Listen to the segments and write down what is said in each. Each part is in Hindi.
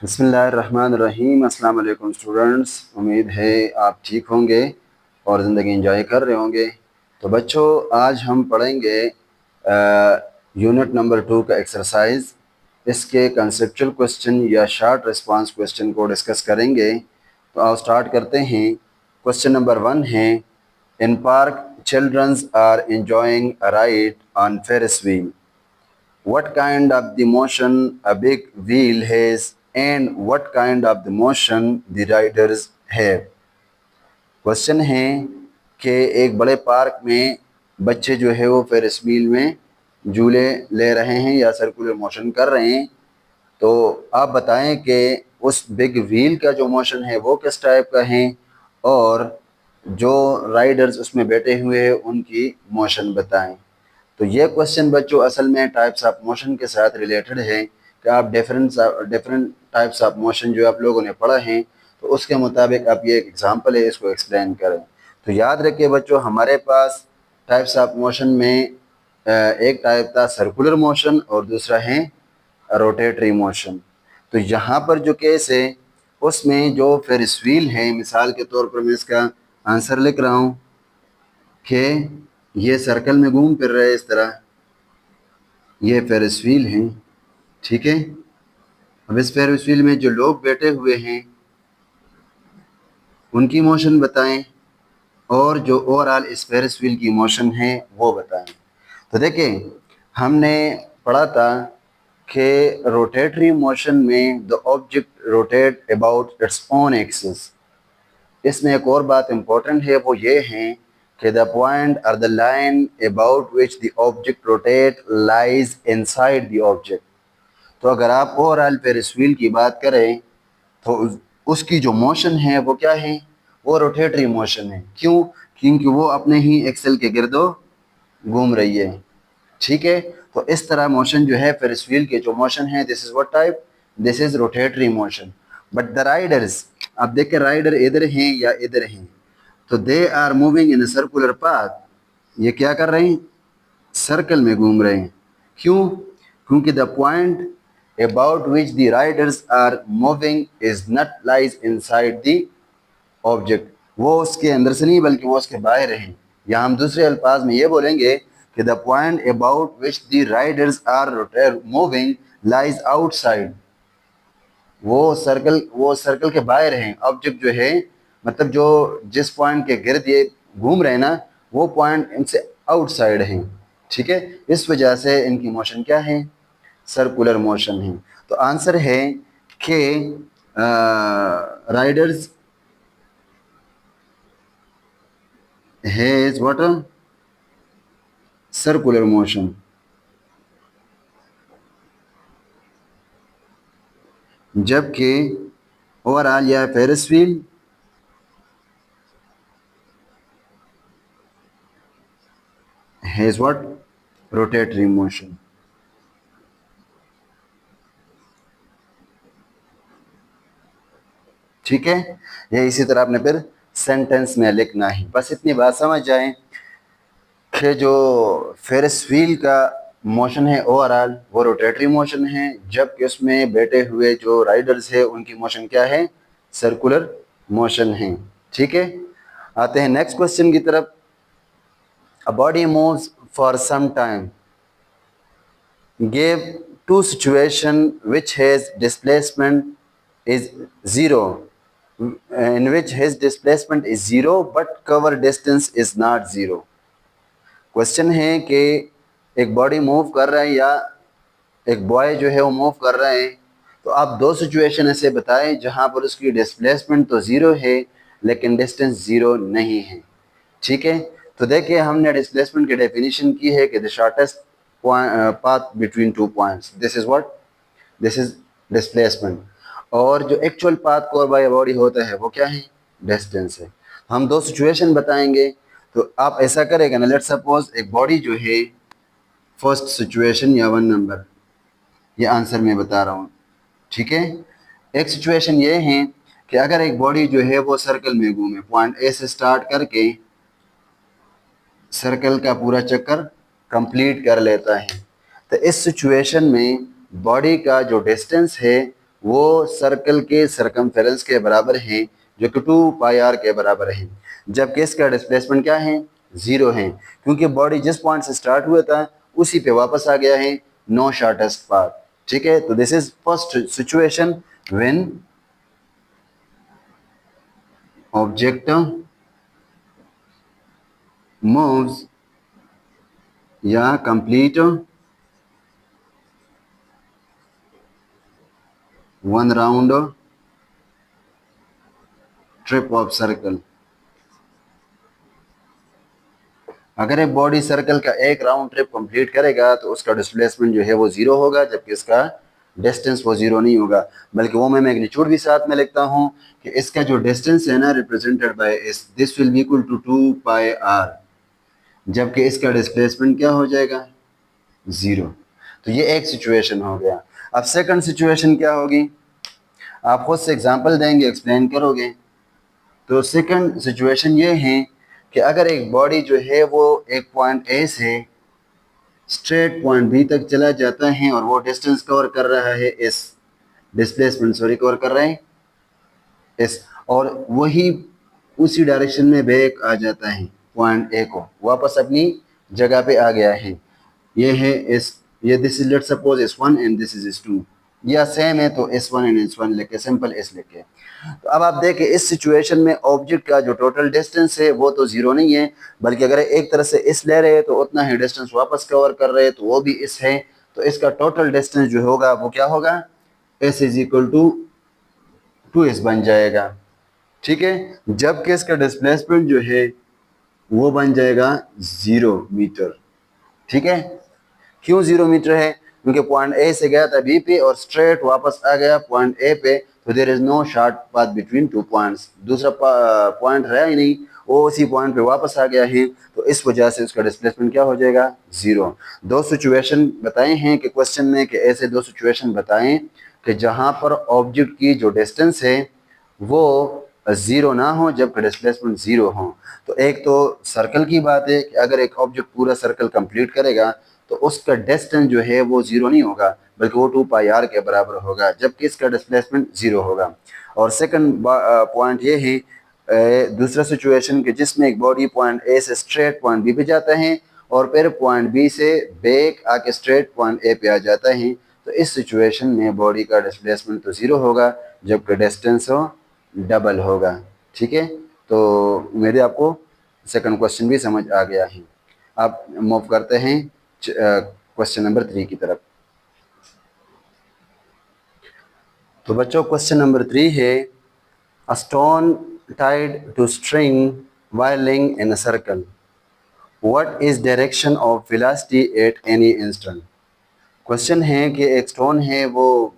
बिस्मिल्लाहिर्रहमानिर्रहीम। अस्सलाम वालेकुम स्टूडेंट्स, उम्मीद है आप ठीक होंगे और ज़िंदगी एंजॉय कर रहे होंगे। तो बच्चों, आज हम पढ़ेंगे यूनिट नंबर 2 का एक्सरसाइज। इसके कंसेप्चुअल क्वेश्चन या शॉर्ट रिस्पांस क्वेश्चन को डिस्कस करेंगे। तो आओ स्टार्ट करते हैं। क्वेश्चन नंबर 1 है, in park childrens are enjoying a ride on Ferris wheel. What kind of the motion a big wheel has and what kind of the motion the riders have? Question है कि एक बड़े पार्क में बच्चे जो है वो फेरिस व्हील में झूले ले रहे हैं या सर्कुलर मोशन कर रहे हैं। तो आप बताएं कि उस बिग व्हील का जो मोशन है वो किस टाइप का है और जो राइडर्स उसमें बैठे हुए हैं उनकी मोशन बताएं। तो ये क्वेश्चन बच्चों असल में टाइप्स ऑफ मोशन के साथ रिलेटेड है कि आप डिफरेंट टाइप्स ऑफ मोशन जो आप लोगों ने पढ़ा है तो उसके मुताबिक आप ये एक एग्जांपल है इसको एक्सप्लेन करें। तो याद रखिए बच्चों, हमारे पास टाइप्स ऑफ मोशन में एक टाइप था सर्कुलर मोशन और दूसरा है रोटेटरी मोशन। तो यहाँ पर जो केस है उसमें जो फेरिस व्हील है, मिसाल के तौर पर मैं इसका आंसर लिख रहा हूँ कि ये सर्कल में घूम फिर रहे इस तरह, ये फेरिस व्हील हैं, ठीक है। अब इस फेरिस व्हील में जो लोग बैठे हुए हैं उनकी मोशन बताएं और जो ओवरऑल इस फेरिस व्हील की मोशन है वो बताएं। तो देखें, हमने पढ़ा था कि रोटेटरी मोशन में the object rotate about its own axis. इसमें एक और बात इम्पोर्टेंट है, वो ये है कि द पॉइंट और the line about which the object rotate lies inside the object. तो अगर आप ओवरऑल फेरिस व्हील की बात करें तो उसकी जो मोशन है वो क्या है, वो रोटेटरी मोशन है। क्यों? क्योंकि वो अपने ही एक्सेल के गिर्दो घूम रही है, ठीक है। तो इस तरह मोशन जो है फेरिस व्हील के जो मोशन है, this is what type, this is rotatory motion. But the riders, अब देखें राइडर इधर हैं या इधर हैं, तो they are moving in circular path. ये क्या कर रहे हैं, सर्कल में घूम रहे हैं। क्यों? क्योंकि the point about which the riders are moving is not lies inside the object. वो उसके अंदर से नहीं बल्कि वो उसके बाहर हैं। या हम दूसरे अल्फाज में ये बोलेंगे कि the point about which the riders are moving lies outside. वो सर्कल के बाहर हैं। ऑब्जेक्ट जो है, मतलब जो जिस पॉइंट के गिर्द ये घूम रहे हैं ना, वो पॉइंट इनसे आउटसाइड हैं, ठीक है। इस वजह से इनकी मोशन क्या है, सर्कुलर मोशन है। तो आंसर है कि riders has what, circular motion. जबकि ओवरऑल या Ferris wheel has what, rotatory motion. ठीक है, ये इसी तरह आपने फिर सेंटेंस में लिखना है। बस इतनी बात समझ जाएं कि जो फेरिस व्हील का मोशन है ओवरऑल वो रोटेटरी मोशन है, जबकि उसमें बैठे हुए जो राइडर्स है उनकी मोशन क्या है, सर्कुलर मोशन है, ठीक है। आते हैं नेक्स्ट क्वेश्चन की तरफ। A body moves for some time, give two situation which has displacement is zero, in which his displacement is zero but cover distance is not zero। Question है कि एक बॉडी मूव कर रहा है या एक बॉय जो है वो मूव कर रहा है। तो आप दो सिचुएशन ऐसे बताएं जहां पर उसकी डिस्प्लेसमेंट तो ज़ीरो है लेकिन डिस्टेंस ज़ीरो नहीं है, ठीक है। तो देखिए, हमने डिस्प्लेसमेंट की डेफिनेशन की है कि the shortest path between two points, this is what, this is displacement. और जो actual path cover by body होता है वो क्या है, डिस्टेंस है। हम दो सिचुएशन बताएंगे। तो आप ऐसा करेगा ना, लेट्स सपोज एक बॉडी जो है, फर्स्ट सिचुएशन या 1 नंबर, ये आंसर मैं बता रहा हूँ, ठीक है। एक सिचुएशन ये है कि अगर एक बॉडी जो है वो सर्कल में घूमे, पॉइंट ए से स्टार्ट करके सर्कल का पूरा चक्कर कंप्लीट कर लेता है, तो इस सिचुएशन में बॉडी का जो डिस्टेंस है वो सर्कल के सरकमफेरेंस के बराबर हैं जो कि 2 पाई आर के बराबर हैं, जबकि इसका डिस्प्लेसमेंट क्या है, 0 है, क्योंकि बॉडी जिस पॉइंट से स्टार्ट हुआ था उसी पे वापस आ गया है, नो शॉर्टेस्ट पाथ। ठीक है, तो this is first situation when object moves या complete one round trip of circle. अगर एक बॉडी सर्कल का एक राउंड ट्रिप कंप्लीट करेगा तो उसका डिस्प्लेसमेंट जो है वो 0 होगा, जबकि इसका डिस्टेंस वो 0 नहीं होगा, बल्कि वो मैं मैग्नीट्यूड भी साथ में लिखता हूँ कि इसका जो डिस्टेंस है ना represented by S, this will be equal to 2 pi R, जबकि इसका डिस्प्लेसमेंट क्या हो जाएगा, 0। तो ये एक सिचुएशन हो गया। अब सेकंड सिचुएशन क्या होगी, आप खुद से एग्जांपल देंगे, एक्सप्लेन करोगे। तो सेकंड सिचुएशन ये है कि अगर एक बॉडी जो है वो एक पॉइंट ए से स्ट्रेट पॉइंट बी तक चला जाता है और वो डिस्टेंस कवर कर रहा है एस, डिस्प्लेसमेंट सॉरी कवर कर रहा है एस, और वही उसी डायरेक्शन में बैक आ जाता है पॉइंट ए को, वापस अपनी जगह पे आ गया है, ये है एस, ये this is let's suppose S1 and this is S2, या सेम है तो S1 एंड S1 लेके सिंपल एस लेके। तो अब आप देखें इस सिचुएशन में ऑब्जेक्ट का जो टोटल डिस्टेंस है वो तो 0 नहीं है, बल्कि अगर एक तरह से इस ले रहे हैं तो उतना ही डिस्टेंस वापस कवर कर रहे हैं तो वो भी इस है, तो इसका टोटल डिस्टेंस जो होगा वो क्या होगा, S is equal to 2S बन जाएगा। ठीक है, जबकि इसका डिस्प्लेसमेंट जो है वो बन जाएगा 0 मीटर। ठीक है, क्यों 0 मीटर है, क्योंकि पॉइंट ए से गया था बी पे और स्ट्रेट वापस आ गया पॉइंट ए पे, तो there is no short path between two points, दूसरा पॉइंट रहा ही नहीं, वो उसी पॉइंट पे वापस आ गया है, तो इस वजह से उसका डिस्प्लेसमेंट क्या हो जाएगा, 0। दो सिचुएशन बताए हैं कि क्वेश्चन में, कि ऐसे दो सिचुएशन बताएं कि जहां पर ऑब्जेक्ट की जो डिस्टेंस है वो 0 ना हो जबकि डिस्प्लेसमेंट 0 हो। तो एक तो सर्कल की बात है कि अगर एक ऑब्जेक्ट पूरा सर्कल कंप्लीट करेगा तो उसका डिस्टेंस जो है वो 0 नहीं होगा, बल्कि वो 2 पाई आर के बराबर होगा, जबकि इसका डिस्प्लेसमेंट 0 होगा। और सेकंड पॉइंट ये है, दूसरा सिचुएशन कि जिसमें एक बॉडी पॉइंट ए से स्ट्रेट पॉइंट बी पे जाता है और फिर पॉइंट बी से बैक आके स्ट्रेट पॉइंट ए पे आ जाता है, तो इस सिचुएशन में बॉडी का डिस्प्लेसमेंट तो 0 होगा जबकि डिस्टेंस हो डबल होगा। ठीक है, तो मेरे आपको सेकंड क्वेश्चन भी समझ आ गया है। अब मूव करते हैं क्वेश्चन नंबर 3 की तरफ। तो बच्चों क्वेश्चन नंबर 3 है, a stone tied to string while lying in a circle, what is direction of velocity at any instant। Question है कि एक स्टोन है वो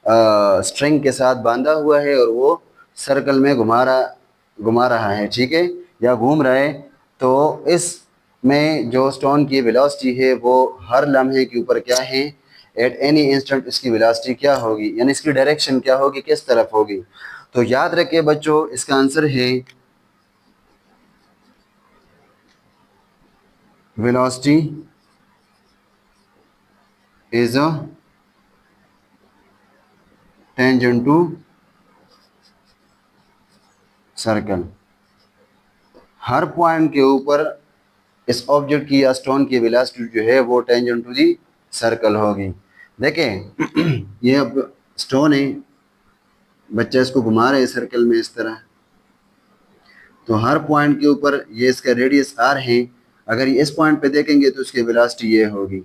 स्ट्रिंग के साथ बांधा हुआ है और वो सर्कल में घुमा रहा है, ठीक है, या घूम रहा है, तो इसमें जो स्टोन की वेलोसिटी है वो हर लम्हे के ऊपर क्या है, एट एनी इंस्टेंट इसकी वेलोसिटी क्या होगी, यानी इसकी डायरेक्शन क्या होगी, किस तरफ होगी। तो याद रखिए बच्चों, इसका आंसर है velocity is a tangent to circle. हर पॉइंट के ऊपर इस ऑब्जेक्ट की या स्टोन की वेलोसिटी जो है वो टेंजेंट टू दी सर्कल होगी। देखें ये अब स्टोन है, बच्चा इसको घुमा रहे हैं सर्कल में इस तरह, तो हर पॉइंट के ऊपर ये इसका रेडियस आर है, अगर ये इस पॉइंट पे देखेंगे तो उसकी वेलोसिटी ये होगी,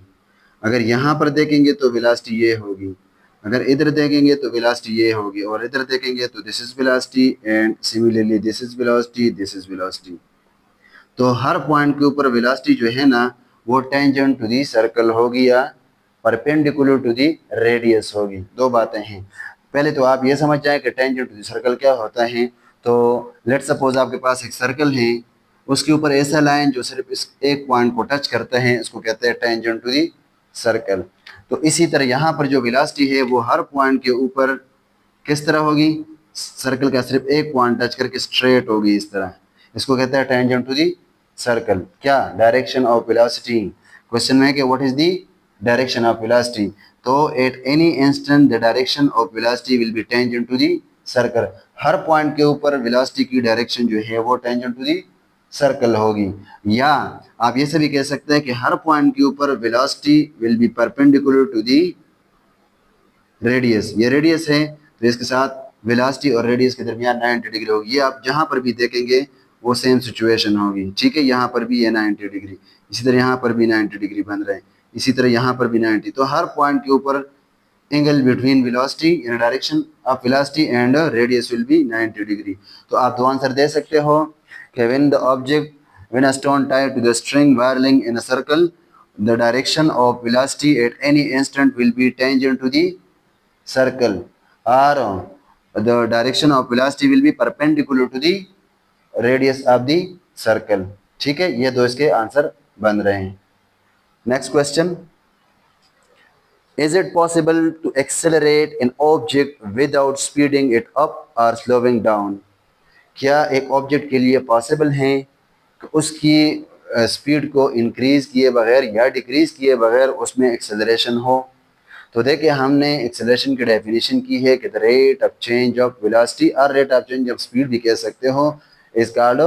अगर यहाँ पर देखेंगे तो वेलोसिटी ये होगी, अगर इधर देखेंगे तो वेलोसिटी ये होगी, और इधर देखेंगे तो this is velocity and similarly this is velocity, this is velocity. तो हर पॉइंट के ऊपर वेलोसिटी जो है ना वो टेंजेंट टू दी सर्कल होगी या परपेंडिकुलर टू दी रेडियस होगी। दो बातें हैं, पहले तो आप ये समझ जाएं कि टेंजेंट टू दी सर्कल क्या होता है। तो लेट सपोज आपके पास एक सर्कल है, उसके ऊपर ऐसा लाइन जो सिर्फ इस एक पॉइंट को टच करता है, इसको कहते हैं टेंजेंट टू दी सर्कल। तो इसी तरह यहाँ पर जो वेलोसिटी है वो हर पॉइंट के ऊपर किस तरह होगी, सर्कल का सिर्फ एक पॉइंट टच करके स्ट्रेट होगी इस तरह, इसको कहते हैं टेंजेंट टू दी सर्कल। क्या, डायरेक्शन ऑफ वेलोसिटी। क्वेश्चन में है कि what is the direction of velocity. तो at any instant the direction of velocity will be tangent to the circle. हर पॉइंट के ऊपर वेलोसिटी की डायरेक्शन जो है वो टेंजेंट टू दी सर्कल होगी। या आप ये से भी कह सकते हैं कि हर पॉइंट के ऊपर velocity will be perpendicular to the radius. ये रेडियस है तो इसके साथ वेलोसिटी और रेडियस के दरमियान 90 डिग्री होगी। ये आप जहाँ पर भी देखेंगे वो सेम सिचुएशन होगी, ठीक है। यहाँ पर भी ये 90 डिग्री, इसी तरह यहाँ पर भी 90 डिग्री बन रहे हैं, इसी तरह यहाँ पर भी 90। तो हर पॉइंट के ऊपर एंगल बिटवीन वेलोसिटी यानी direction of velocity and radius will be 90 degree. तो आप दो आंसर दे सकते हो कि when a stone tied to the string whirling in a circle, the direction of velocity at any instant will be tangent to the circle, or the direction of velocity will be perpendicular to the radius of the circle। ठीक है, ये दो इसके आंसर बन रहे हैं। Next question, is it possible to accelerate an object without speeding it up or slowing down? क्या एक ऑब्जेक्ट के लिए पॉसिबल है कि उसकी स्पीड को इंक्रीज किए बगैर या डिक्रीज किए बगैर उसमें एक्सेलरेशन हो? तो देखिए, हमने एक्सेलरेशन की डेफिनेशन की है कि the rate of change of velocity और rate of change of speed भी कह सकते हो, इज कॉल्ड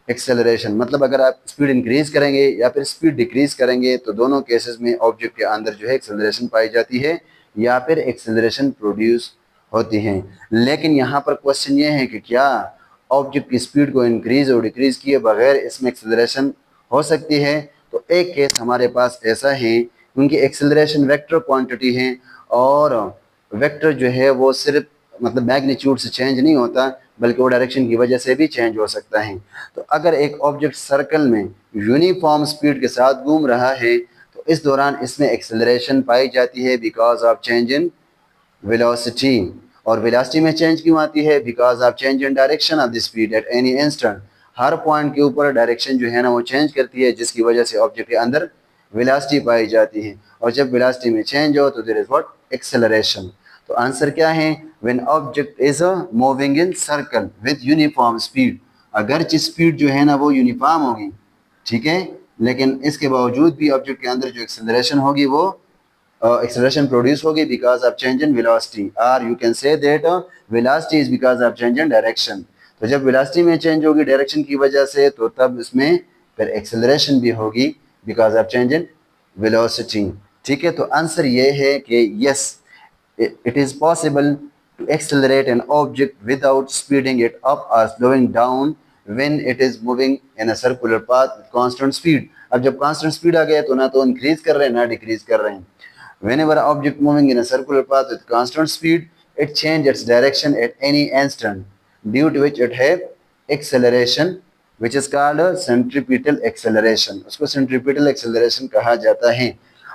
एक्सेलरेशन। मतलब अगर आप स्पीड इंक्रीज करेंगे या फिर स्पीड डिक्रीज करेंगे तो दोनों केसेस में ऑब्जेक्ट के अंदर जो है एक्सेलरेशन पाई जाती है या फिर एक्सेलरेशन प्रोड्यूस होती है। लेकिन यहाँ पर क्वेश्चन ये है कि क्या ऑब्जेक्ट की स्पीड को इंक्रीज और डिक्रीज किए बगैर इसमें एक्सेलरेशन हो सकती है? तो एक केस हमारे पास ऐसा है, उनकी एक्सेलरेशन वेक्टर क्वांटिटी है और वेक्टर जो है वो सिर्फ मतलब मैग्नीट्यूड से चेंज नहीं होता बल्कि वो डायरेक्शन की वजह से भी चेंज हो सकता है। तो अगर एक ऑब्जेक्ट सर्कल में यूनिफॉर्म स्पीड के साथ घूम रहा है तो इस दौरान इसमें एक्सेलरेशन पाई जाती है because of change in velocity. और वेलोसिटी में चेंज क्यों आती है? Because of change in direction of the speed at any instant. Her point के ऊपर डायरेक्शन जो है ना वो चेंज करती है जिसकी वजह से ऑब्जेक्ट के अंदर वेलोसिटी पाई जाती है। और जब वेलोसिटी में चेंज हो तो देयर इज व्हाट? एक्सेलरेशन। तो आंसर क्या है? When object is moving in circle with uniform speed. अगर स्पीड जो है ना वो यूनिफॉर्म होगी, ठीक है, लेकिन इसके बावजूद भी ऑब्जेक्ट के अंदर जो एक्सेलरेशन होगी वो acceleration produce होगी because of change in velocity, or you can say that velocity is because of change in direction। तो जब velocity में change होगी डायरेक्शन की वजह से तो तब इसमें फिर acceleration भी होगी because of change in velocity। ठीक है, तो आंसर ये है कि yes, it is possible to accelerate an object without speeding it up or slowing down when it is moving in a circular path with constant speed। अब जब constant speed आ गया तो ना तो इंक्रीज कर रहे हैं ना डिक्रीज कर रहे हैं। Whenever an object moving in a circular path with constant speed, it changes its direction at any instant, due to which it have acceleration, which is called centripetal acceleration। उसको centripetal acceleration कहा जाता है।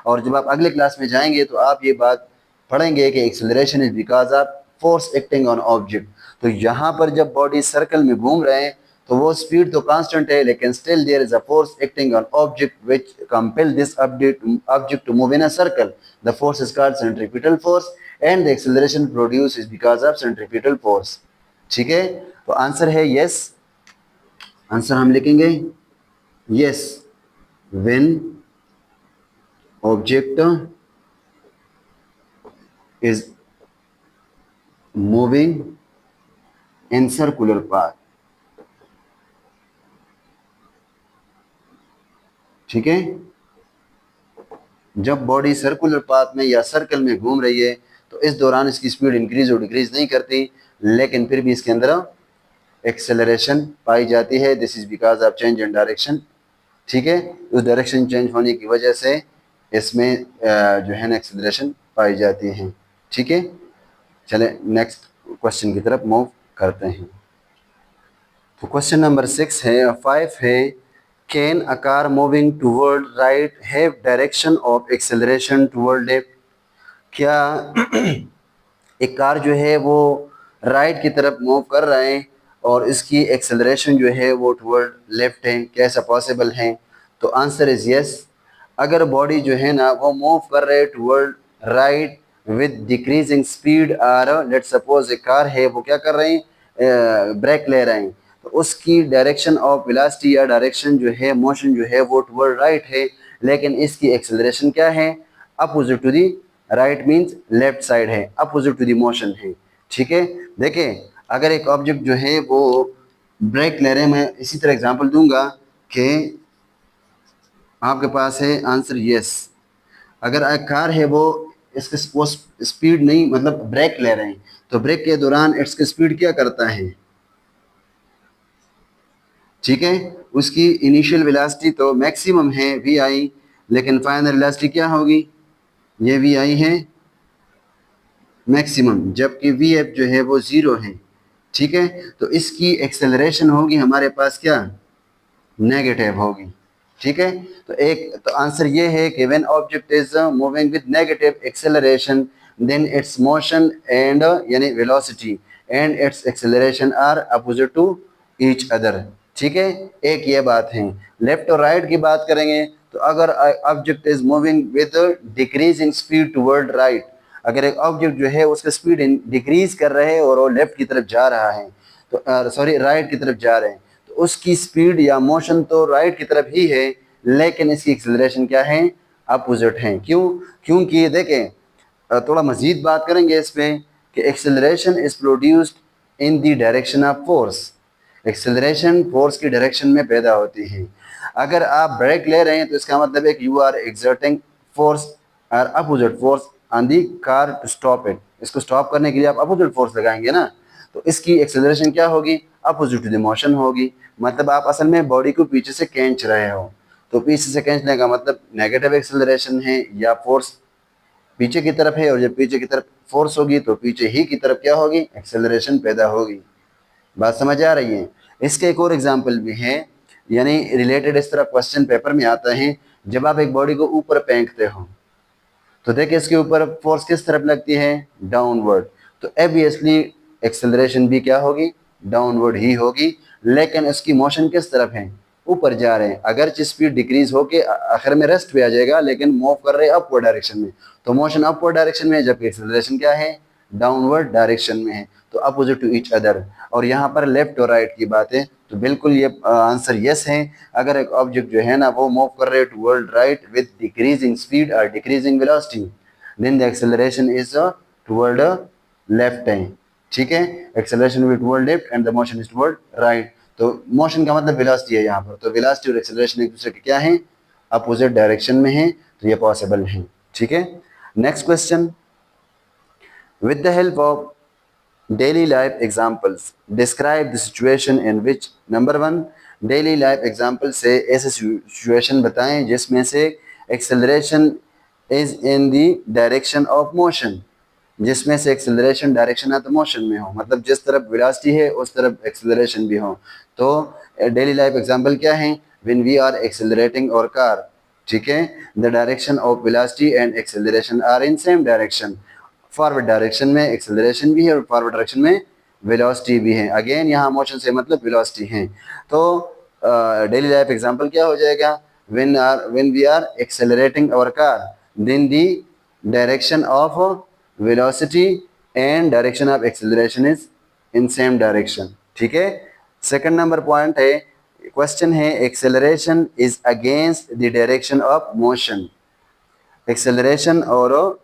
और जब आप अगले क्लास में जाएंगे तो आप ये बात पढ़ेंगे कि acceleration is because of force acting on object। तो यहाँ पर जब बॉडी सर्कल में घूम रहे हैं तो वो स्पीड तो कांस्टेंट है लेकिन still there is a force acting on object which compel this object to move in a circle. The force is called centripetal force and the acceleration produce is because of centripetal force. ठीक है, तो आंसर है यस। आंसर हम लिखेंगे yes, when object is moving in circular path. ठीक है, जब बॉडी सर्कुलर पाथ में या सर्कल में घूम रही है तो इस दौरान इसकी स्पीड इंक्रीज और डिक्रीज नहीं करती लेकिन फिर भी इसके अंदर एक्सेलरेशन पाई जाती है। This is because of change in direction. ठीक है, उस डायरेक्शन चेंज होने की वजह से इसमें जो है ना एक्सेलरेशन पाई जाती है। ठीक है, चले नेक्स्ट क्वेश्चन की तरफ मूव करते हैं। तो क्वेश्चन नंबर 6 है 5 है, can a car moving toward right have direction of acceleration toward left? क्या एक कार जो है वो राइट की तरफ मूव कर रहे हैं और इसकी एक्सेलरेशन जो है वो टूवर्ड लेफ्ट है, क्या ऐसा पॉसिबल है? तो आंसर इज यस। अगर बॉडी जो है ना वो मूव कर रहे हैं toward right with decreasing speed, और लेट सपोज एक कार है वो क्या कर रहे हैं, ब्रेक ले रहे हैं, तो उसकी डायरेक्शन ऑफ वेलोसिटी या डायरेक्शन जो है मोशन जो है वो टुवर्ड राइट है लेकिन इसकी एक्सेलरेशन क्या है? Opposite to the right means left side है, अपोजिट टू द मोशन है। ठीक है, देखिए अगर एक ऑब्जेक्ट जो है वो ब्रेक ले रहे हैं, मैं इसी तरह एग्जांपल दूंगा कि आपके पास है आंसर यस। अगर एक कार है वो इसके वो स्पीड नहीं मतलब ब्रेक ले रहे हैं, तो ब्रेक के दौरान इसकी स्पीड क्या करता है, ठीक है, उसकी इनिशियल वेलोसिटी तो मैक्सिमम है वी आई, लेकिन फाइनल वेलोसिटी क्या होगी, ये वी आई है मैक्सिमम, जबकि वी एफ जो है वो ज़ीरो है। ठीक है, तो इसकी एक्सेलरेशन होगी हमारे पास क्या, नेगेटिव होगी। ठीक है, तो एक तो आंसर ये है कि when object is moving with negative acceleration then its motion and यानी velocity and its acceleration are opposite to each other. ठीक है, एक ये बात है। लेफ्ट और राइट की बात करेंगे तो अगर object is moving with decreasing speed toward right, अगर एक ऑब्जेक्ट जो है उसका स्पीड डिक्रीज कर रहे हैं और वो लेफ्ट की तरफ जा रहा है, तो सॉरी राइट की तरफ जा रहे हैं, तो उसकी स्पीड या मोशन तो राइट की तरफ ही है, लेकिन इसकी एक्सेलरेशन क्या है, अपोजिट है। क्यों, क्योंकि देखें थोड़ा मजीद बात करेंगे इस पे कि acceleration is produced in the direction of force, acceleration force की डायरेक्शन में पैदा होती है। अगर आप ब्रेक ले रहे हैं तो इसका मतलब है कि यू आर एक्सर्टिंग फोर्स और opposite force on the car to stop it, इसको स्टॉप करने के लिए आप अपोजिट फोर्स लगाएंगे ना, तो इसकी एक्सेलरेशन क्या होगी, अपोजिट टू द मोशन होगी। मतलब आप असल में बॉडी को पीछे से खींच रहे हो, तो पीछे से खींचने का मतलब नेगेटिव एक्सेलरेशन है या फोर्स पीछे की तरफ है, और जब पीछे की तरफ फोर्स होगी तो पीछे ही की तरफ क्या होगी, एक्सेलरेशन पैदा होगी। बात समझ आ रही है। इसके एक और एग्जाम्पल भी है, यानी रिलेटेड इस तरह क्वेश्चन पेपर में आता है, जब आप एक बॉडी को ऊपर फेंकते हो तो देखिए इसके ऊपर फोर्स किस तरफ लगती है, डाउनवर्ड, तो ऑब्वियसली एक्सेलरेशन भी क्या होगी, डाउनवर्ड ही होगी, लेकिन इसकी मोशन किस तरफ है, ऊपर जा रहे हैं। अगर स्पीड डिक्रीज होके आखिर में रेस्ट पे आ जाएगा, लेकिन मूव कर रहे हैं अपवर्ड डायरेक्शन में, तो मोशन अपवर्ड डायरेक्शन में है, जबकि एक्सेलरेशन क्या है, डाउनवर्ड डायरेक्शन में है, तो अपोजिट टू ईच अदर। और यहाँ पर लेफ्ट और राइट की बात है, तो बिल्कुल ये आंसर यस है। अगर एक ऑब्जेक्ट जो है ना वो मूव कर रहे toward right with decreasing speed और decreasing velocity, then the acceleration is toward left है। ठीक है, acceleration will toward left and the motion is toward right. तो मोशन का मतलब वेलोसिटी है यहाँ पर, तो वेलोसिटी और एक्सेलरेशन एक दूसरे के क्या है, अपोजिट डायरेक्शन में है, तो ये पॉसिबल है। ठीक है, next question, with the help of daily life examples describe the situation in which number one, daily life example से ऐसे सिचुएशन बताएं जिसमें से acceleration is in the direction of motion, जिसमें से एक्सेलरेशन डायरेक्शन ऑफ मोशन में हो, मतलब जिस तरफ वेलोसिटी है उस तरफ एक्सेलरेशन भी हो। तो डेली लाइफ एग्जाम्पल क्या है, व्हेन वी आर एक्सेलरेटिंग और कार, ठीक है, the direction of velocity and acceleration are in same direction, forward direction में एक्सेलरेशन भी है और फॉरवर्ड डायरेक्शन में वेलोसिटी भी है। अगेन यहाँ मोशन से मतलब वेलोसिटी है। तो डेली लाइफ एग्जांपल क्या हो जाएगा, when we are accelerating our car then the direction of velocity and direction of acceleration is in same direction. ठीक है, सेकंड नंबर पॉइंट है, क्वेश्चन है acceleration is against the direction of motion, acceleration और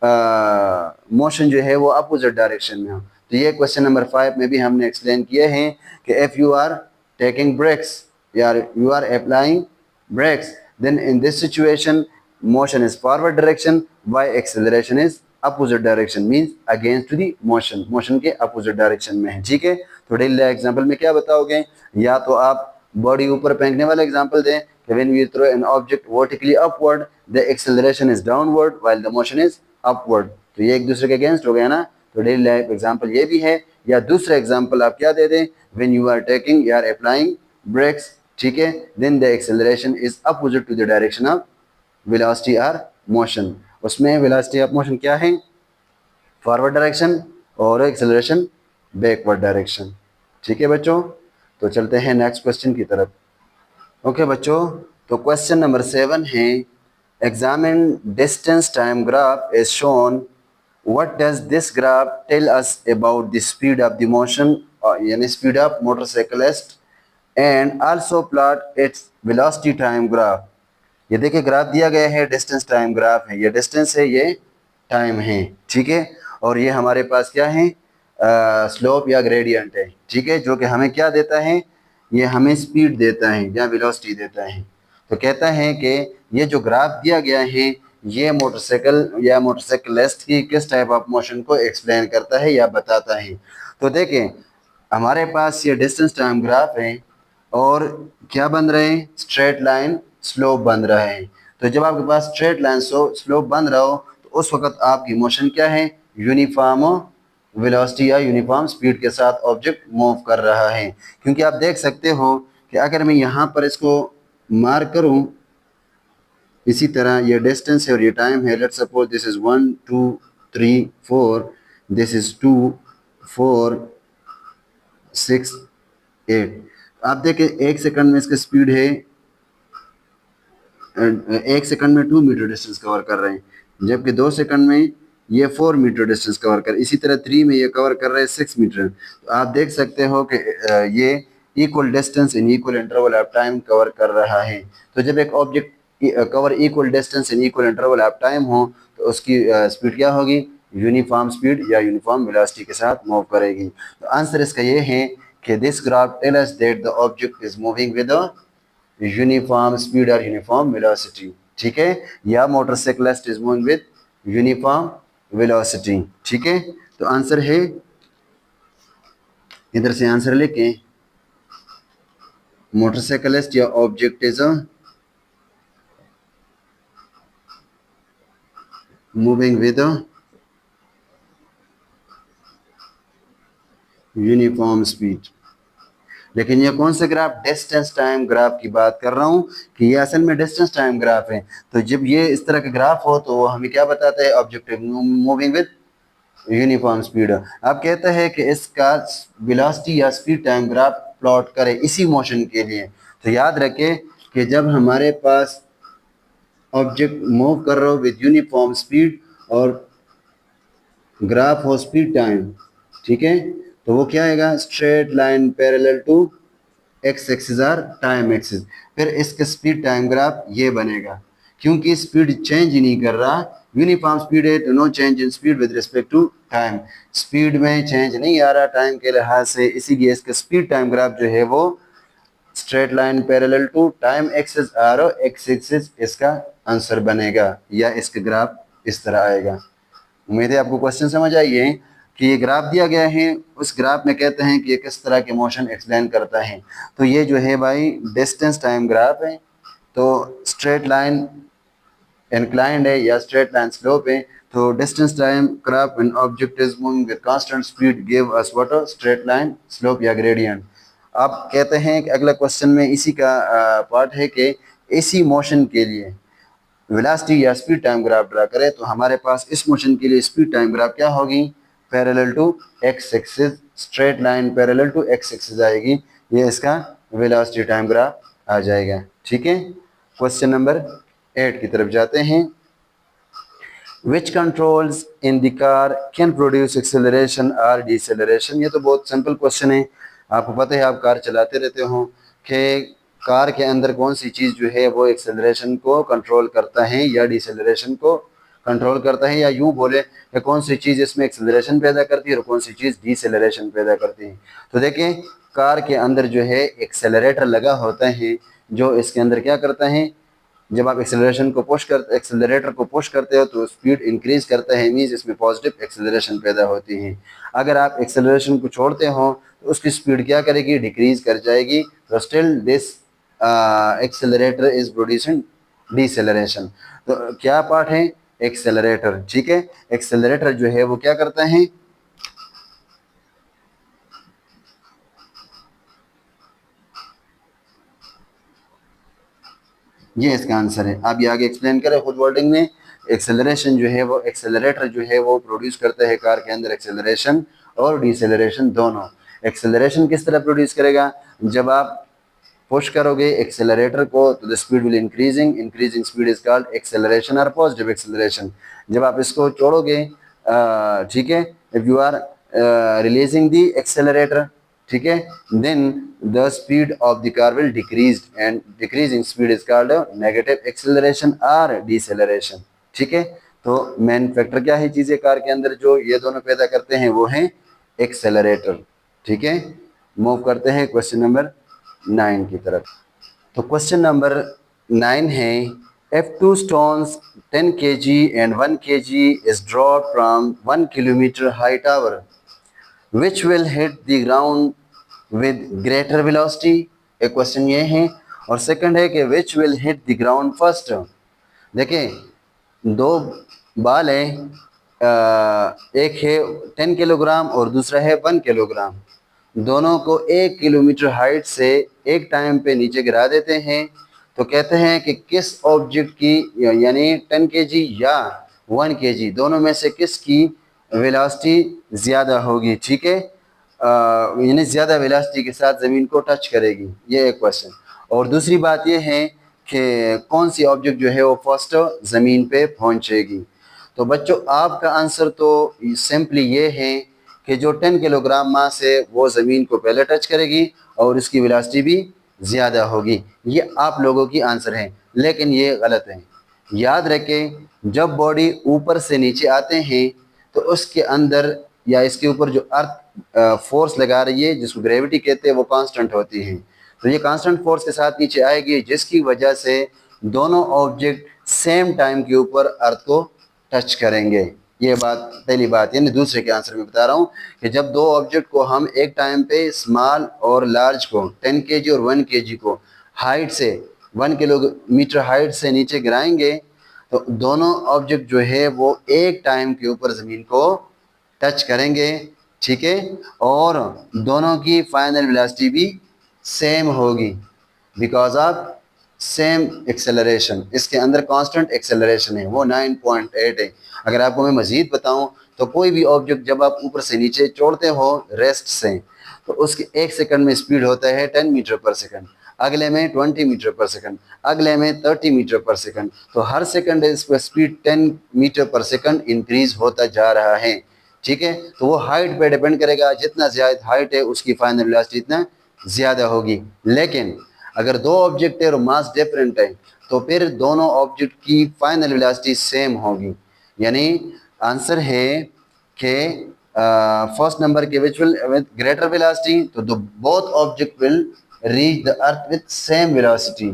मोशन जो है वो अपोजिट डायरेक्शन में हो। तो ये क्वेश्चन नंबर 5 में भी हमने एक्सप्लेन किए हैं कि if you are taking brakes या you are applying brakes then in this situation motion is forward direction why acceleration is opposite direction means against the motion, motion के अपोजिट डायरेक्शन में है। ठीक है, तो डेली एग्जांपल में क्या बताओगे, या तो आप बॉडी ऊपर फेंकने वाला एग्जांपल दें कि when we throw an object vertically upward the acceleration is downward while the motion is upward, तो ये एक दूसरे के अगेंस्ट हो गया ना। तो डेली लाइफ एग्जांपल ये भी है, या दूसरा एग्जांपल आप क्या दे दें, व्हेन यू आर टेकिंग या अप्लाइंग ब्रेक्स, ठीक है, then the acceleration is opposite to the direction of velocity और मोशन, उसमें वेलोसिटी ऑफ मोशन क्या है, फॉरवर्ड डायरेक्शन और एक्सेलरेशन बैकवर्ड डायरेक्शन। ठीक है बच्चों, तो चलते हैं नेक्स्ट क्वेश्चन की तरफ। ओके बच्चों, तो क्वेश्चन नंबर 7 है, examine distance time graph is shown, what does this graph tell us about the speed of the motion यानी speed of motorcyclist and also plot its velocity time graph। ये देखिए ग्राफ दिया गया है, डिस्टेंस टाइम ग्राफ है, ये डिस्टेंस है, ये टाइम है, ठीक है। और ये हमारे पास क्या है, स्लोप या ग्रेडियंट है, ठीक है, जो कि हमें क्या देता है, ये हमें स्पीड देता है या वेलोसिटी देता है। तो कहता है कि ये जो ग्राफ दिया गया है ये मोटरसाइकिल या मोटरसाइकिलिस्ट की किस टाइप ऑफ मोशन को एक्सप्लेन करता है या बताता है। तो देखें हमारे पास ये डिस्टेंस टाइम ग्राफ है और क्या बन रहे हैं, स्ट्रेट लाइन स्लोप बन रहा है। तो जब आपके पास स्ट्रेट लाइन स्लोप बन रहा हो तो उस वक्त आपकी मोशन क्या है, यूनिफॉर्म वेलोसिटी या यूनिफॉर्म स्पीड के साथ ऑब्जेक्ट मूव कर रहा है। क्योंकि आप देख सकते हो कि अगर मैं यहाँ पर इसको मार्क करूँ, इसी तरह ये डिस्टेंस है और ये टाइम है, let's suppose this is 1 2 3 4, this is 2 4 6 8। आप देखें एक सेकंड में इसका स्पीड है, एक सेकंड में 2 मीटर डिस्टेंस कवर कर रहे हैं, जबकि 2 सेकंड में ये 4 मीटर डिस्टेंस कवर कर, इसी तरह 3 में ये कवर कर रहे हैं 6 मीटर। तो आप देख सकते हो कि ये equal distance in equal interval of time cover कर रहा है। तो जब एक object cover equal distance in equal interval of time हो तो उसकी स्पीड क्या होगी, यूनिफॉर्म स्पीड या यूनिफॉर्म वेलोसिटी के साथ मूव करेगी। तो आंसर इसका ये है कि this graph tell us that the object is moving with uniform speed और यूनिफॉर्म वेलोसिटी, ठीक है, या motorcyclist is moving with uniform velocity, ठीक है। तो आंसर है, इधर से आंसर लेके, मोटरसाइकिलिस्ट या object is moving with uniform speed. लेकिन ये कौन सा ग्राफ, डिस्टेंस टाइम ग्राफ की बात कर रहा हूँ कि ये असल में डिस्टेंस टाइम ग्राफ है। तो जब ये इस तरह का ग्राफ हो तो वो हमें क्या बताता है, objective moving with uniform speed. अब कहता है कि इसका वेलोसिटी या स्पीड टाइम ग्राफ प्लॉट करें इसी मोशन के लिए। तो याद रखें कि जब हमारे पास ऑब्जेक्ट मूव कर रहा हो विद यूनिफॉर्म स्पीड और ग्राफ हो स्पीड टाइम, ठीक है, तो वो क्या आएगा, straight line parallel to x axis or time axis. फिर इसका स्पीड टाइम ग्राफ ये बनेगा, क्योंकि स्पीड चेंज ही नहीं कर रहा, यूनिफॉर्म स्पीड है तो no change in speed with respect to time, speed में चेंज नहीं आ रहा टाइम के लिहाज से, इसीलिए इसका स्पीड टाइम ग्राफ जो है वो straight line parallel to time axis or x axis इसका आंसर बनेगा, या इसका ग्राफ इस तरह आएगा। उम्मीद है आपको क्वेश्चन समझ आई है कि ये ग्राफ दिया गया है, उस ग्राफ में कहते हैं कि ये किस तरह के मोशन एक्सप्लेन करता है। तो ये जो है भाई डिस्टेंस टाइम ग्राफ है, तो स्ट्रेट लाइन इंक्लाइंड है या स्ट्रेट लाइन स्लोप है। तो distance time graph when object is moving with constant speed give us what, straight line slope या ग्रेडियंट। आप कहते हैं कि अगला क्वेश्चन में इसी का पार्ट है कि इसी मोशन के लिए वेलोसिटी या स्पीड टाइम ग्राफ ड्रा करें। तो हमारे पास इस मोशन के लिए स्पीड टाइम ग्राफ क्या होगी, parallel to x axis, straight line parallel to x axis आएगी, ये इसका वेलोसिटी टाइम ग्राफ आ जाएगा, ठीक है। क्वेश्चन नंबर 8 की तरफ जाते हैं। विच controls in the car can produce acceleration और डिसेलरेशन। ये तो बहुत सिंपल क्वेश्चन है, आपको पता है आप कार चलाते रहते हो कि कार के अंदर कौन सी चीज़ जो है वो एक्सेलरेशन को कंट्रोल करता है या डिसेलरेशन को कंट्रोल करता है, या यूँ बोले कि कौन सी चीज़ इसमें एक्सेलरेशन पैदा करती है और कौन सी चीज़ डिसेलरेशन पैदा करती है। तो देखें कार के अंदर जो है एक्सेलरेटर लगा होता है, जो इसके अंदर क्या करता है, जब आप एक्सेलरेटर को पुश करते हो तो स्पीड इंक्रीज करता है, मीन्स इसमें पॉजिटिव एक्सेलरेशन पैदा होती है। अगर आप एक्सेलरेशन को छोड़ते हो तो उसकी स्पीड क्या करेगी, डिक्रीज कर जाएगी। तो still this accelerator is producing deceleration. तो क्या पार्ट है, एक्सेलरेटर, ठीक है। एक्सेलरेटर जो है वो क्या करता है, ये इसका आंसर है। आप ये आगे एक्सप्लेन करें खुद वर्डिंग में। एक्सेलरेशन जो है वो, एक्सेलरेटर जो है वो प्रोड्यूस करता है कार के अंदर एक्सेलरेशन और डिसेलरेशन दोनों। एक्सेलरेशन किस तरह प्रोड्यूस करेगा, जब आप पुश करोगे एक्सेलरेटर को तो the speed will increasing, increasing speed is called acceleration और पॉजिटिव एक्सेलरेशन। जब आप इसको छोड़ोगे, ठीक है, if you are releasing the accelerator, ठीक है, then the speed of the car will decrease and decreasing speed is called negative acceleration और डिसेलरेशन, ठीक है। तो मेन फैक्टर क्या है चीज़ें कार के अंदर जो ये दोनों पैदा करते हैं वो हैं एक्सेलरेटर। ठीक है, मूव करते हैं क्वेश्चन नंबर 9 की तरफ। तो क्वेश्चन नंबर 9 है, if two stones 10 kg and 1 kg is dropped from 1 kilometer high tower, which will hit the ground with greater velocity? एक क्वेश्चन ये है, और सेकंड है कि which will hit the ground first। देखें, दो बाल है, एक है 10 किलोग्राम और दूसरा है 1 किलोग्राम। दोनों को 1 किलोमीटर हाइट से एक टाइम पे नीचे गिरा देते हैं। तो कहते हैं कि किस ऑब्जेक्ट की यानी 10 केजी या 1 केजी दोनों में से किसकी वेलोसिटी ज़्यादा होगी। ठीक है, यानी ज़्यादा वेलोसिटी के साथ ज़मीन को टच करेगी, ये एक क्वेश्चन। और दूसरी बात ये है कि कौन सी ऑब्जेक्ट जो है वो फर्स्ट ज़मीन पे पहुंचेगी। तो बच्चों आपका आंसर तो सिंपली ये है कि जो 10 किलोग्राम मास है वो ज़मीन को पहले टच करेगी और उसकी वेलोसिटी भी ज़्यादा होगी। ये आप लोगों की आंसर है, लेकिन ये गलत है। याद रखें, जब बॉडी ऊपर से नीचे आते हैं तो उसके अंदर या इसके ऊपर जो अर्थ फोर्स लगा रही है जिसको ग्रेविटी कहते हैं वो कांस्टेंट होती है। तो ये कांस्टेंट फोर्स के साथ नीचे आएगी, जिसकी वजह से दोनों ऑब्जेक्ट सेम टाइम के ऊपर अर्थ को टच करेंगे। ये बात पहली बात, यानी दूसरे के आंसर में बता रहा हूँ कि जब दो ऑब्जेक्ट को हम एक टाइम पे स्मॉल और लार्ज को 10 केजी और 1 केजी को हाइट से 1 किलोमीटर हाइट से नीचे गिराएंगे तो दोनों ऑब्जेक्ट जो है वो एक टाइम के ऊपर ज़मीन को टच करेंगे। ठीक है, और दोनों की फाइनल वेलोसिटी भी सेम होगी बिकॉज ऑफ सेम एक्सेलरेशन। इसके अंदर कांस्टेंट एक्सेलरेशन है, वो 9.8 है। अगर आपको मैं मज़ीद बताऊं तो कोई भी ऑब्जेक्ट जब आप ऊपर से नीचे छोड़ते हो रेस्ट से तो उसके एक सेकंड में स्पीड होता है 10 मीटर पर सेकंड, अगले में 20 मीटर पर सेकंड, अगले में 30 मीटर पर सेकंड। तो हर सेकंड इस पर speed 10 metre per second increase होता जा रहा है। ठीक है, तो वो हाइट पे डिपेंड करेगा, जितना ज़्यादा हाइट है उसकी फाइनल वेलोसिटी इतना ज़्यादा होगी। लेकिन अगर दो ऑब्जेक्ट है और मास डिफरेंट है तो फिर दोनों ऑब्जेक्ट की फाइनल वेलोसिटी सेम होगी। यानी आंसर है कि फर्स्ट नंबर के which will with greater velocity, तो both object will reach the earth with same velocity,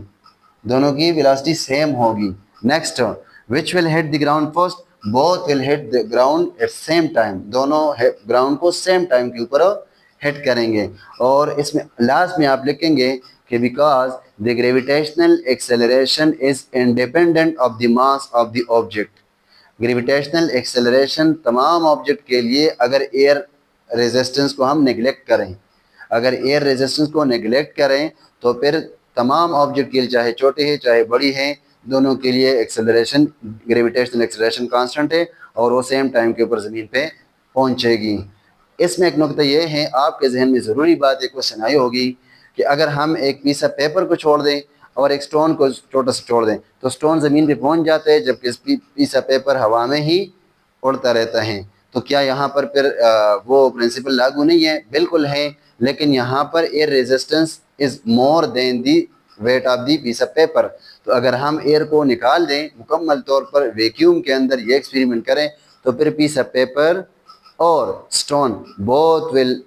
दोनों की वेलोसिटी सेम होगी। Next, which will hit the ground first, both will hit the ground at same time, दोनों ग्राउंड को सेम टाइम के ऊपर हिट करेंगे। और इसमें लास्ट में आप लिखेंगे कि because the gravitational acceleration is independent of the mass of the object. Gravitational acceleration तमाम ऑब्जेक्ट के लिए, अगर एयर रेजिस्टेंस को हम नेग्लेक्ट करें, अगर एयर रेजिस्टेंस को नेग्लेक्ट करें तो फिर तमाम ऑब्जेक्ट के लिए, चाहे छोटे हैं चाहे बड़ी हैं, दोनों के लिए एक्सेलरेशन ग्रेविटेशनल एक्सेलरेशन कांस्टेंट है और वो सेम टाइम के ऊपर ज़मीन पे पहुंचेगी। इसमें एक नुकता ये है, आपके जहन में ज़रूरी बात एक क्वेश्चन आई होगी कि अगर हम एक पीस ऑफ पेपर को छोड़ दें और एक स्टोन को छोटा सा छोड़ दें तो स्टोन ज़मीन पे पहुंच जाते हैं, जबकि इस पीस ऑफ पेपर हवा में ही उड़ता रहता है। तो क्या यहाँ पर फिर वो प्रिंसिपल लागू नहीं है? बिल्कुल है, लेकिन यहाँ पर air resistance is more than the weight of the piece of paper. तो अगर हम एयर को निकाल दें मुकम्मल तौर पर वैक्यूम के अंदर ये एक्सपेरिमेंट करें तो फिर पीस ऑफ पेपर और stone both will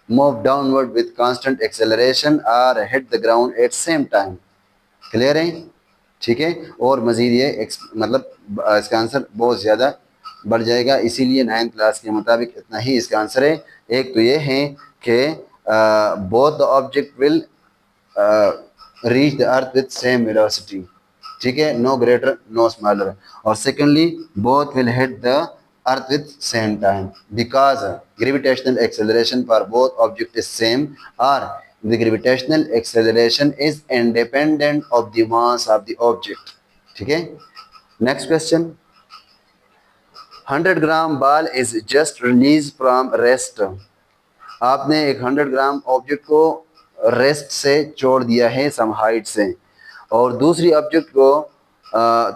move downward with constant acceleration or hit the ground at same time। Clear है? ठीक है, और मज़ीद ये मतलब इसका आंसर बहुत ज़्यादा बढ़ जाएगा, इसीलिए 9th क्लास के मुताबिक इतना ही इसका आंसर है। एक तो ये है कि both the object will reach the earth with same velocity. ठीक है, नो ग्रेटर नो स्मॉलर। और secondly both will hit the earth with same time because gravitational acceleration for both objects is same, or the gravitational acceleration is independent of the mass of the object। ठीक है, next question, 100 gram ball is just released from rest। आपने एक 100 ग्राम ऑब्जेक्ट को रेस्ट से छोड़ दिया है सम हाइट से, और दूसरी ऑब्जेक्ट को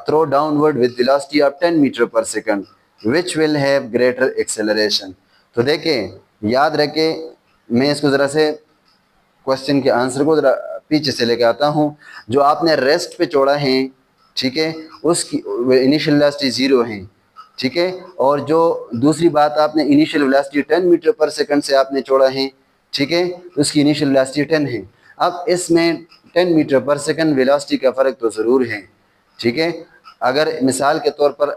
throw downward with velocity of 10 metre per second, which will have greater acceleration. तो देखें, याद रखें, मैं इसको ज़रा से क्वेश्चन के आंसर को ज़रा पीछे से लेके आता हूँ। जो आपने रेस्ट पे छोड़ा है, ठीक है, उसकी इनिशियल वेलोसिटी 0 है, ठीक है। और जो दूसरी बात, आपने initial velocity 10 metre per second से आपने छोड़ा है, ठीक है, तो उसकी इनिशियल वेलोसिटी 10 है। अब इसमें 10 मीटर पर सेकंड वेलोसिटी का फ़र्क तो ज़रूर है, ठीक है। अगर मिसाल के तौर पर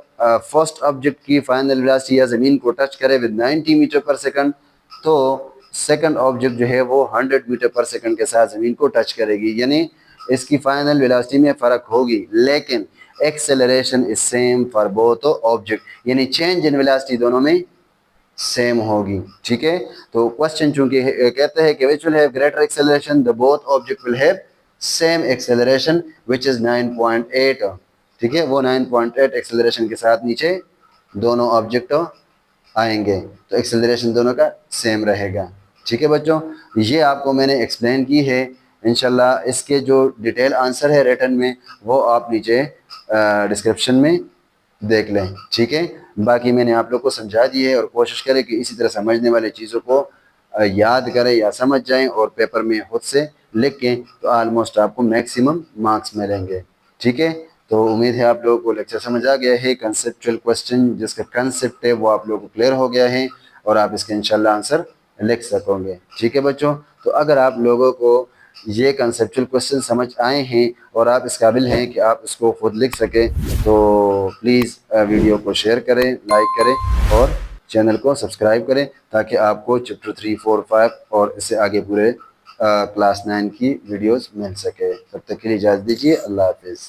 फर्स्ट ऑब्जेक्ट की फाइनल वेलोसिटी या ज़मीन को टच करे विद 90 मीटर पर सेकंड, तो सेकंड ऑब्जेक्ट जो है वो 100 मीटर पर सेकंड के साथ ज़मीन को टच करेगी, यानी इसकी फाइनल वेलोसिटी में फ़र्क होगी, लेकिन acceleration is same for both object, यानी चेंज इन वेलोसिटी दोनों में सेम होगी, ठीक है। तो क्वेश्चन चूंकि कहते हैं कि विच will have greater acceleration, the both object will have same acceleration which is 9.8, ठीक है। वो 9.8 एक्सेलरेशन के साथ नीचे दोनों ऑब्जेक्ट आएंगे, तो एक्सेलरेशन दोनों का सेम रहेगा, ठीक है बच्चों। ये आपको मैंने एक्सप्लेन की है। इंशाल्लाह इसके जो डिटेल आंसर है रिटन में वो आप नीचे डिस्क्रिप्शन में देख लें, ठीक है। बाकी मैंने आप लोग को समझा दी है, और कोशिश करें कि इसी तरह समझने वाली चीज़ों को याद करें या समझ जाएं और पेपर में खुद से लिख के, तो आलमोस्ट आपको मैक्सिमम मार्क्स मिलेंगे, ठीक है। तो उम्मीद है आप लोगों को लेक्चर समझ आ गया है। कंसेप्चुअल क्वेश्चन जिसका कंसेप्ट है वो आप लोगों को क्लियर हो गया है, और आप इसके इंशाल्लाह आंसर लिख सकोगे, ठीक है बच्चों। तो अगर आप लोगों को ये कंसेप्चुअल क्वेश्चन समझ आए हैं और आप इस काबिल हैं कि आप इसको खुद लिख सकें, तो प्लीज़ वीडियो को शेयर करें, लाइक करें और चैनल को सब्सक्राइब करें, ताकि आपको चैप्टर 3, 4, 5 और इससे आगे पूरे क्लास 9 की वीडियोस मिल सके। तब तक के लिए इजाज़त दीजिए। अल्लाह हाफिज़।